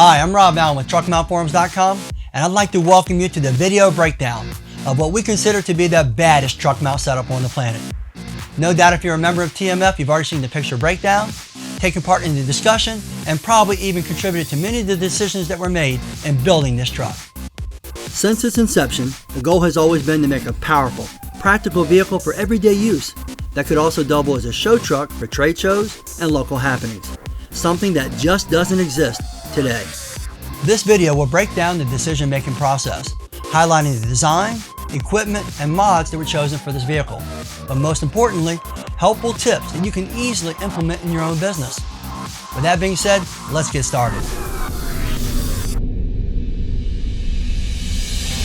Hi, I'm Rob Allen with truckmountforums.com, and I'd like to welcome you to the video breakdown of what we consider to be the baddest truck mount setup on the planet. No doubt if you're a member of TMF, you've already seen the picture breakdown, taken part in the discussion, and probably even contributed to many of the decisions that were made in building this truck. Since its inception, the goal has always been to make a powerful, practical vehicle for everyday use that could also double as a show truck for trade shows and local happenings, something that just doesn't exist today. This video will break down the decision-making process, highlighting the design, equipment, and mods that were chosen for this vehicle, but most importantly, helpful tips that you can easily implement in your own business. With that being said, let's get started.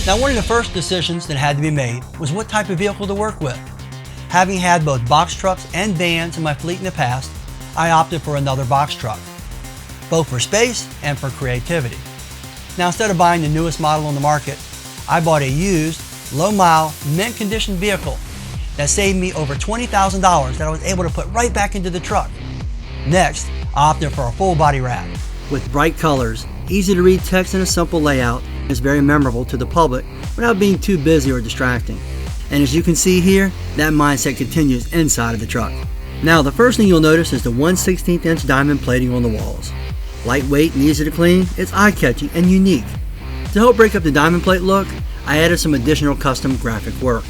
Now, one of the first decisions that had to be made was what type of vehicle to work with. Having had both box trucks and vans in my fleet in the past, I opted for another box truck, both for space and for creativity. Now, instead of buying the newest model on the market, I bought a used, low-mile, mint-condition vehicle that saved me over $20,000 that I was able to put right back into the truck. Next, I opted for a full-body wrap. With bright colors, easy-to-read text, and a simple layout, it's very memorable to the public without being too busy or distracting. And as you can see here, that mindset continues inside of the truck. Now, the first thing you'll notice is the 1/16" diamond plating on the walls. Lightweight and easy to clean, it's eye-catching and unique. To help break up the diamond plate look, I added some additional custom graphic work,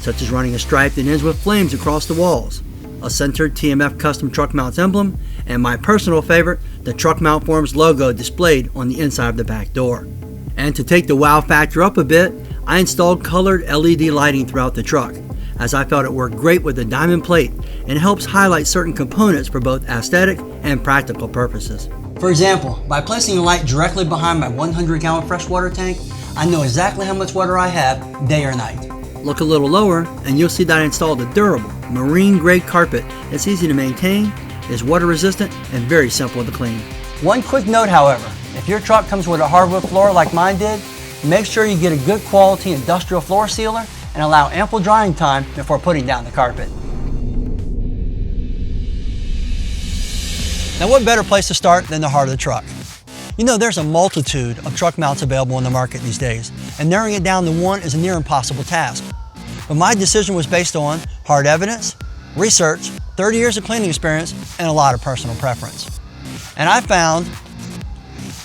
such as running a stripe that ends with flames across the walls, a centered TMF custom truck mounts emblem, and my personal favorite, the TruckMountForums logo displayed on the inside of the back door. And to take the wow factor up a bit, I installed colored LED lighting throughout the truck, as I felt it worked great with the diamond plate and helps highlight certain components for both aesthetic and practical purposes. For example, by placing a light directly behind my 100-gallon freshwater tank, I know exactly how much water I have day or night. Look a little lower and you'll see that I installed a durable, marine-grade carpet that's easy to maintain, is water-resistant, and very simple to clean. One quick note, however, if your truck comes with a hardwood floor like mine did, make sure you get a good quality industrial floor sealer and allow ample drying time before putting down the carpet. Now, what better place to start than the heart of the truck? You know, there's a multitude of truck mounts available on the market these days, and narrowing it down to one is a near impossible task. But my decision was based on hard evidence, research, 30 years of cleaning experience, and a lot of personal preference. And I found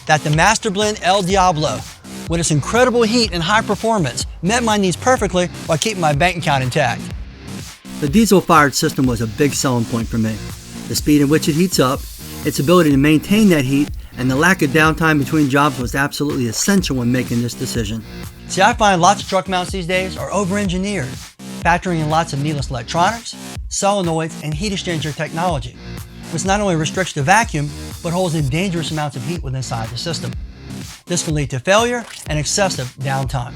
that the Master Blend El Diablo, with its incredible heat and high performance, met my needs perfectly while keeping my bank account intact. The diesel-fired system was a big selling point for me. The speed in which it heats up, its ability to maintain that heat, and the lack of downtime between jobs was absolutely essential when making this decision. See, I find lots of truck mounts these days are over-engineered, factoring in lots of needless electronics, solenoids, and heat exchanger technology, which not only restricts the vacuum, but holds in dangerous amounts of heat within inside the system. This can lead to failure and excessive downtime.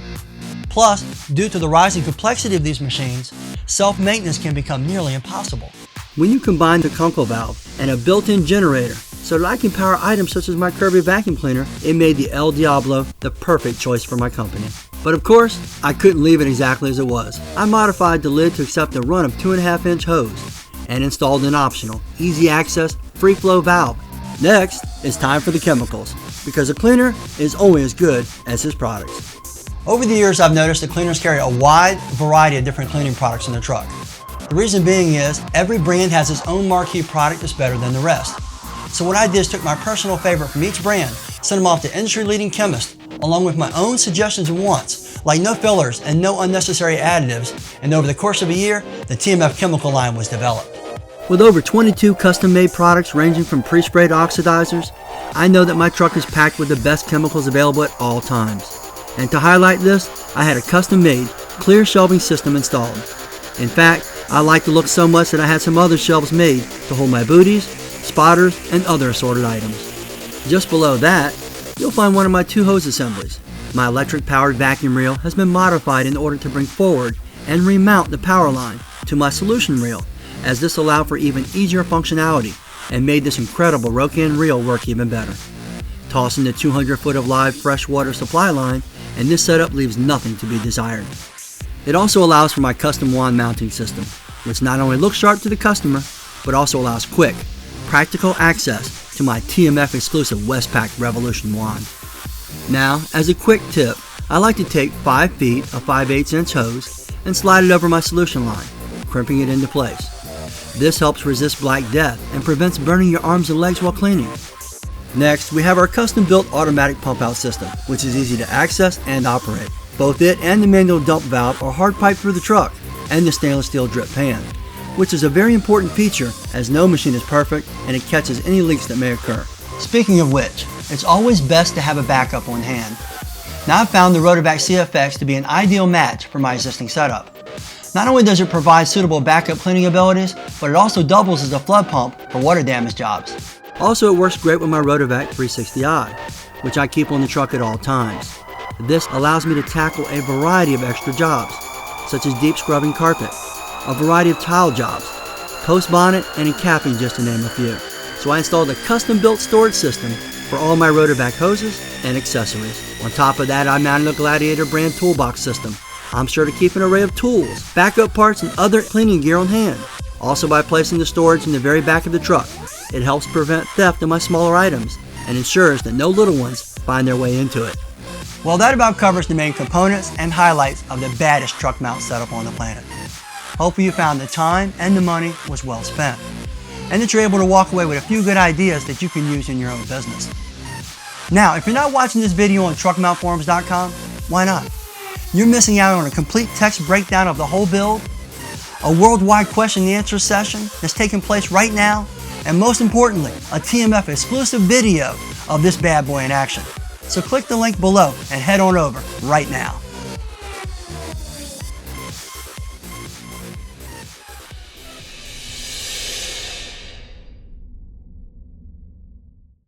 Plus, due to the rising complexity of these machines, self-maintenance can become nearly impossible. When you combine the Kunkel valve and a built-in generator so that I can power items such as my Kirby vacuum cleaner, it made the El Diablo the perfect choice for my company. But of course, I couldn't leave it exactly as it was. I modified the lid to accept a run of 2.5-inch hose and installed an optional, easy access, free flow valve. Next, it's time for the chemicals, because a cleaner is only as good as his products. Over the years, I've noticed that cleaners carry a wide variety of different cleaning products in their truck. The reason being is every brand has its own marquee product that's better than the rest. So what I did is took my personal favorite from each brand, sent them off to industry-leading chemists, along with my own suggestions and wants, like no fillers and no unnecessary additives, and over the course of a year, the TMF chemical line was developed. With over 22 custom-made products ranging from pre-sprayed oxidizers, I know that my truck is packed with the best chemicals available at all times. And to highlight this, I had a custom-made, clear shelving system installed. In fact, I like the look so much that I had some other shelves made to hold my booties, spotters, and other assorted items. Just below that, you'll find one of my 2 hose assemblies. My electric-powered vacuum reel has been modified in order to bring forward and remount the power line to my solution reel, as this allowed for even easier functionality and made this incredible Rokan reel work even better. Toss in the 200 foot of live freshwater supply line, and this setup leaves nothing to be desired. It also allows for my custom wand mounting system, which not only looks sharp to the customer, but also allows quick, practical access to to my TMF exclusive Westpac Revolution wand. Now, as a quick tip, I like to take 5 feet of 5/8 inch hose and slide it over my solution line, crimping it into place. This helps resist black death and prevents burning your arms and legs while cleaning. Next, we have our custom-built automatic pump-out system, which is easy to access and operate. Both it and the manual dump valve are hard piped through the truck and the stainless steel drip pan, which is a very important feature as no machine is perfect and it catches any leaks that may occur. Speaking of which, it's always best to have a backup on hand. Now I've found the Rotovac CFX to be an ideal match for my existing setup. Not only does it provide suitable backup cleaning abilities, but it also doubles as a flood pump for water damage jobs. Also, it works great with my Rotovac 360i, which I keep on the truck at all times. This allows me to tackle a variety of extra jobs, such as deep scrubbing carpet, a variety of tile jobs, post bonnet and encapping, just to name a few. So I installed a custom-built storage system for all my Rotovac hoses and accessories. On top of that, I mounted a Gladiator brand toolbox system. I'm sure to keep an array of tools, backup parts, and other cleaning gear on hand. Also, by placing the storage in the very back of the truck, it helps prevent theft of my smaller items and ensures that no little ones find their way into it. Well, that about covers the main components and highlights of the baddest truck mount setup on the planet. Hopefully you found the time and the money was well spent, and that you're able to walk away with a few good ideas that you can use in your own business. Now, if you're not watching this video on truckmountforums.com, why not? You're missing out on a complete text breakdown of the whole build, a worldwide question and answer session that's taking place right now, and most importantly, a TMF exclusive video of this bad boy in action. So click the link below and head on over right now.